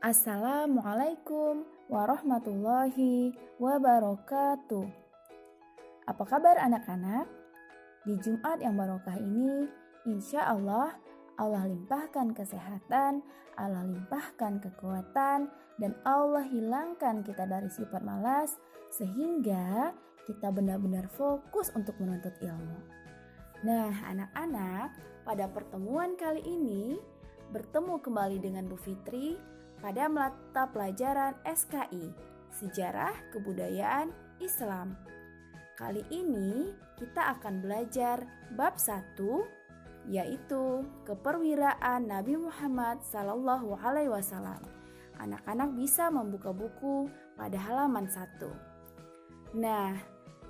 Assalamualaikum warahmatullahi wabarakatuh. Apa kabar anak-anak? Di Jumat yang barokah ini, insya Allah limpahkan kesehatan, Allah limpahkan kekuatan, dan Allah hilangkan kita dari sifat malas, sehingga kita benar-benar fokus untuk menuntut ilmu. Nah, anak-anak, pada pertemuan kali ini, bertemu kembali dengan Bu Fitri pada mata pelajaran SKI, Sejarah Kebudayaan Islam. Kali ini kita akan belajar bab 1, yaitu keperwiraan Nabi Muhammad SAW. Anak-anak bisa membuka buku pada halaman 1. Nah,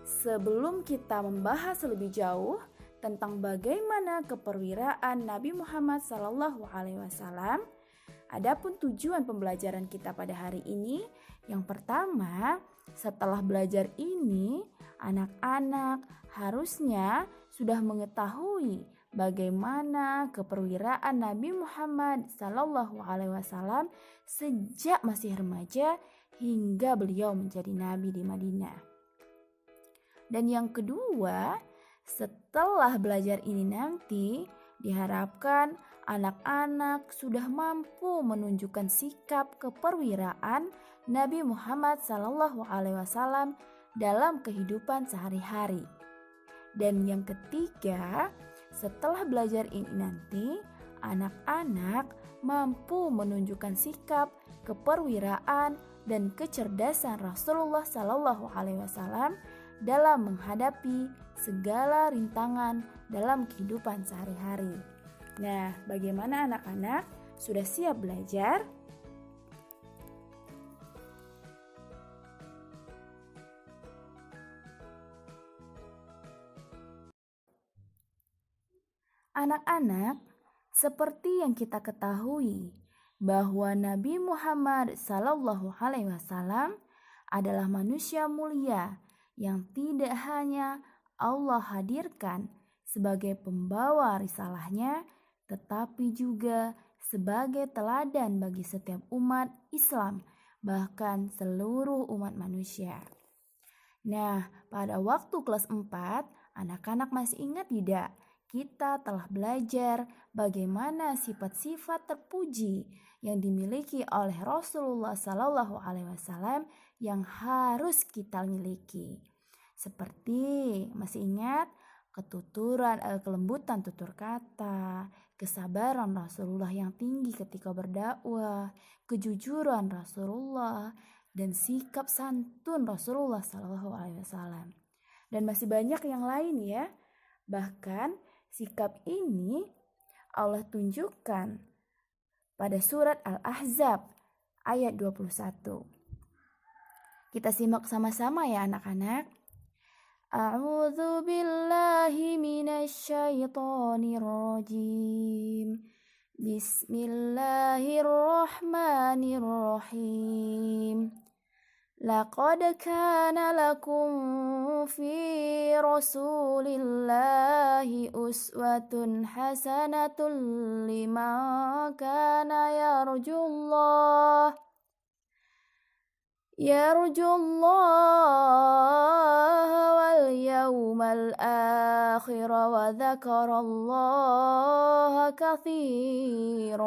sebelum kita membahas lebih jauh tentang bagaimana keperwiraan Nabi Muhammad SAW, adapun tujuan pembelajaran kita pada hari ini, yang pertama, setelah belajar ini, anak-anak harusnya sudah mengetahui bagaimana keperwiraan Nabi Muhammad SAW sejak masih remaja hingga beliau menjadi nabi di Madinah. Dan yang kedua, setelah belajar ini nanti, diharapkan anak-anak sudah mampu menunjukkan sikap keperwiraan Nabi Muhammad SAW dalam kehidupan sehari-hari. Dan yang ketiga, setelah belajar ini nanti, anak-anak mampu menunjukkan sikap keperwiraan dan kecerdasan Rasulullah SAW dalam menghadapi segala rintangan dalam kehidupan sehari-hari. Nah, bagaimana anak-anak? Sudah siap belajar? Anak-anak, seperti yang kita ketahui bahwa Nabi Muhammad SAW adalah manusia mulia yang tidak hanya Allah hadirkan sebagai pembawa risalahnya, tetapi juga sebagai teladan bagi setiap umat Islam, bahkan seluruh umat manusia. Nah, pada waktu kelas 4, anak-anak masih ingat tidak? Kita telah belajar bagaimana sifat-sifat terpuji yang dimiliki oleh Rasulullah SAW yang harus kita miliki. Seperti, masih ingat? Kelembutan tutur kata, kesabaran Rasulullah yang tinggi ketika berdakwah, kejujuran Rasulullah, dan sikap santun Rasulullah SAW. Dan masih banyak yang lain ya. Bahkan sikap ini Allah tunjukkan pada surat Al-Ahzab ayat 21. Kita simak sama-sama ya anak-anak. A'udzu billahi minasyaitonir rajim. Bismillahirrahmanirrahim. Laqad kana lakum fi rasulillahi uswatun hasanatun liman kana yarjullah wal yawmal akhir wa dzakarallaha katsira.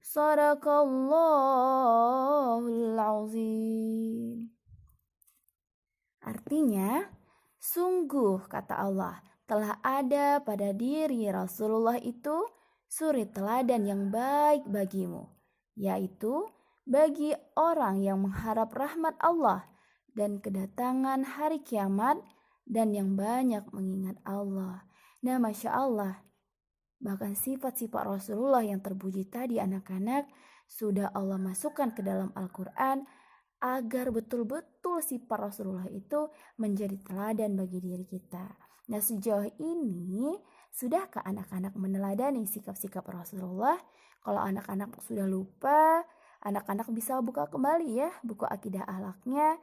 Sadaqallahul azim. Artinya, sungguh kata Allah, telah ada pada diri Rasulullah itu suri teladan yang baik bagimu, yaitu bagi orang yang mengharap rahmat Allah dan kedatangan hari kiamat dan yang banyak mengingat Allah. Nah, Masya Allah, bahkan sifat-sifat Rasulullah yang terpuji tadi anak-anak sudah Allah masukkan ke dalam Al-Quran agar betul-betul sifat Rasulullah itu menjadi teladan bagi diri kita. Nah, sejauh ini sudahkah anak-anak meneladani sikap-sikap Rasulullah? Kalau anak-anak sudah lupa, anak-anak bisa buka kembali ya buku Akidah Akhlaknya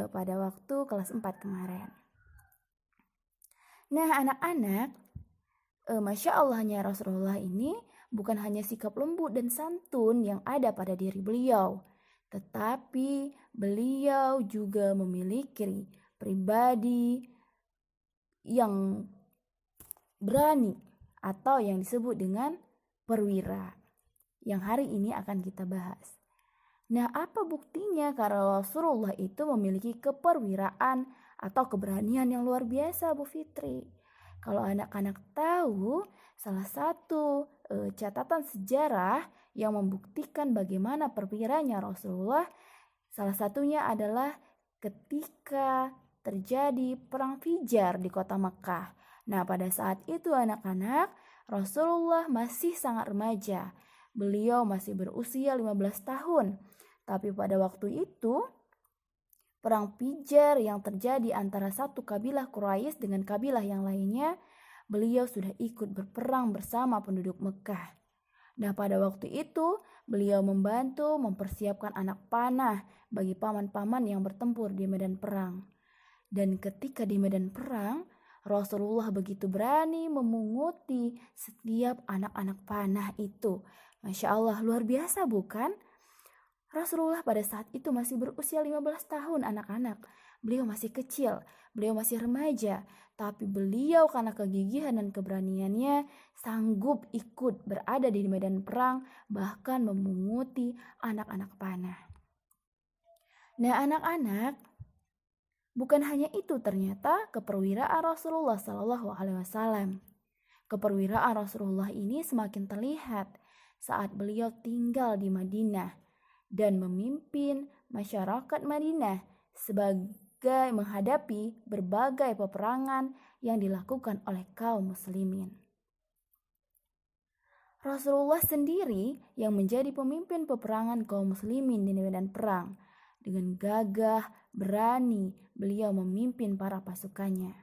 pada waktu kelas 4 kemarin. Nah, anak-anak, Masya Allahnya Rasulullah ini bukan hanya sikap lembut dan santun yang ada pada diri beliau, tetapi beliau juga memiliki pribadi yang berani atau yang disebut dengan perwira yang hari ini akan kita bahas. Nah, apa buktinya kalau Rasulullah itu memiliki keperwiraan atau keberanian yang luar biasa, Bu Fitri? Kalau anak-anak tahu, salah satu catatan sejarah yang membuktikan bagaimana perwiranya Rasulullah, salah satunya adalah ketika terjadi perang Fijar di kota Mekah. Nah, pada saat itu anak-anak, Rasulullah masih sangat remaja. Beliau masih berusia 15 tahun. Tapi pada waktu itu, perang Fijar yang terjadi antara satu kabilah Quraisy dengan kabilah yang lainnya, beliau sudah ikut berperang bersama penduduk Mekah. Nah, pada waktu itu, beliau membantu mempersiapkan anak panah bagi paman-paman yang bertempur di medan perang. Dan ketika di medan perang, Rasulullah begitu berani memunguti setiap anak-anak panah itu. Masya Allah, luar biasa bukan? Rasulullah pada saat itu masih berusia 15 tahun anak-anak. Beliau masih kecil, beliau masih remaja. Tapi beliau karena kegigihan dan keberaniannya sanggup ikut berada di medan perang, bahkan memunguti anak-anak panah. Nah anak-anak, bukan hanya itu ternyata keperwiraan Rasulullah SAW. Keperwiraan Rasulullah ini semakin terlihat saat beliau tinggal di Madinah dan memimpin masyarakat Madinah sebagai menghadapi berbagai peperangan yang dilakukan oleh kaum muslimin. Rasulullah sendiri yang menjadi pemimpin peperangan kaum muslimin di medan perang. Dengan gagah, berani, beliau memimpin para pasukannya.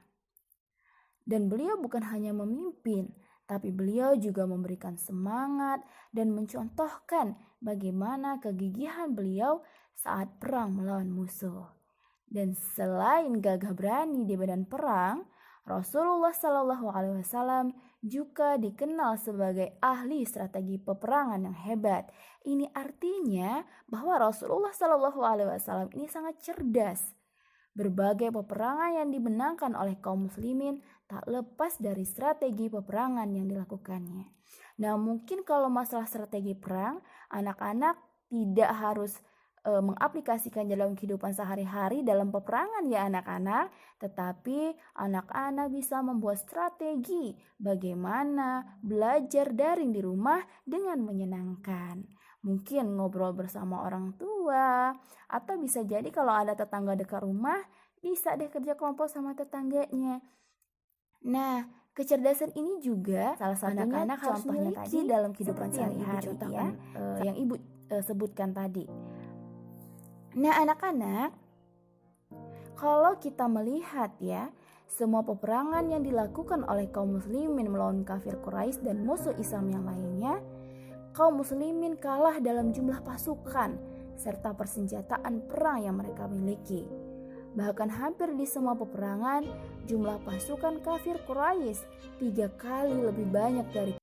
Dan beliau bukan hanya memimpin, tapi beliau juga memberikan semangat dan mencontohkan bagaimana kegigihan beliau saat perang melawan musuh. Dan selain gagah berani di medan perang, Rasulullah SAW juga dikenal sebagai ahli strategi peperangan yang hebat. Ini artinya bahwa Rasulullah SAW ini sangat cerdas. Berbagai peperangan yang dimenangkan oleh kaum muslimin tak lepas dari strategi peperangan yang dilakukannya. Nah, mungkin kalau masalah strategi perang, anak-anak tidak harus mengaplikasikan dalam kehidupan sehari-hari dalam peperangan ya anak-anak, tetapi anak-anak bisa membuat strategi bagaimana belajar daring di rumah dengan menyenangkan. Mungkin ngobrol bersama orang tua, atau bisa jadi kalau ada tetangga dekat rumah, bisa deh kerja kelompok sama tetangganya. Nah, kecerdasan ini juga salah satunya anak-anak harus miliki dalam kehidupan sehari-hari ya, yang ibu sebutkan tadi. Nah anak-anak, kalau kita melihat ya, semua peperangan yang dilakukan oleh kaum muslimin melawan kafir Quraisy dan musuh Islam yang lainnya, kaum muslimin kalah dalam jumlah pasukan serta persenjataan perang yang mereka miliki. Bahkan hampir di semua peperangan, jumlah pasukan kafir Quraisy 3 kali lebih banyak dari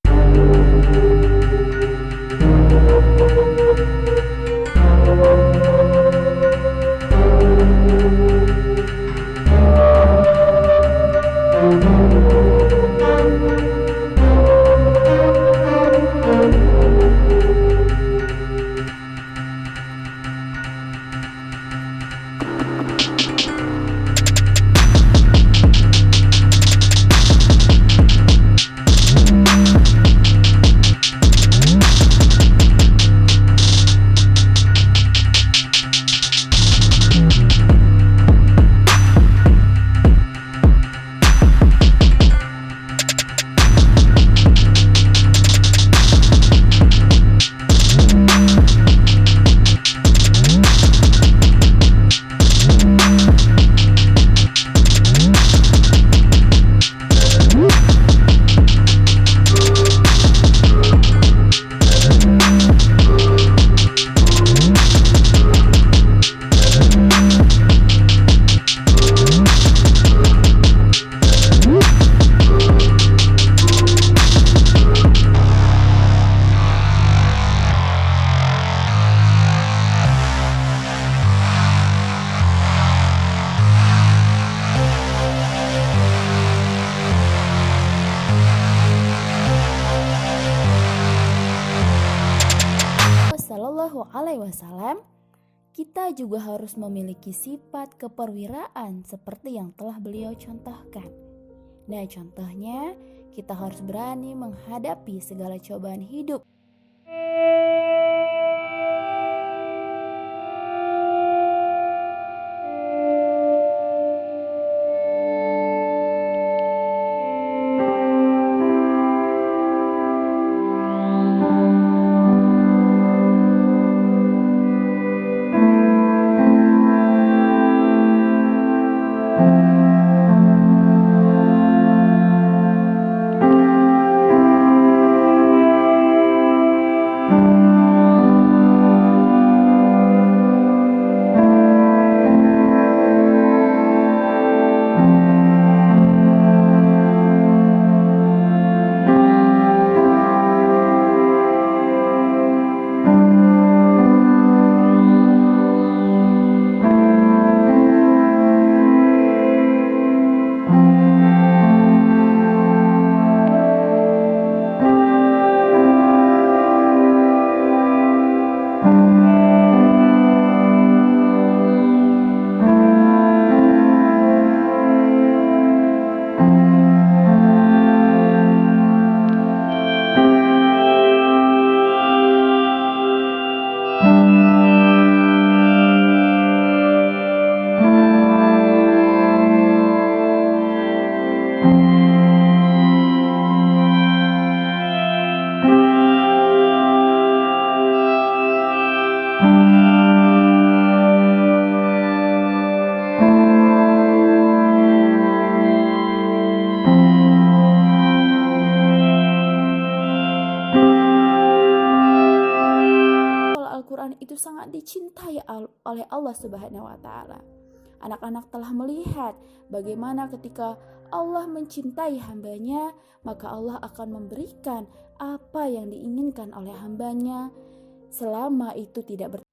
Alaihi Wasallam, kita juga harus memiliki sifat keperwiraan seperti yang telah beliau contohkan. Nah, contohnya kita harus berani menghadapi segala cobaan hidup. Al-Quran itu sangat dicintai oleh Allah Subhanahu wa Ta'ala. Anak-anak telah melihat bagaimana ketika Allah mencintai hambanya, maka Allah akan memberikan apa yang diinginkan oleh hambanya selama itu tidak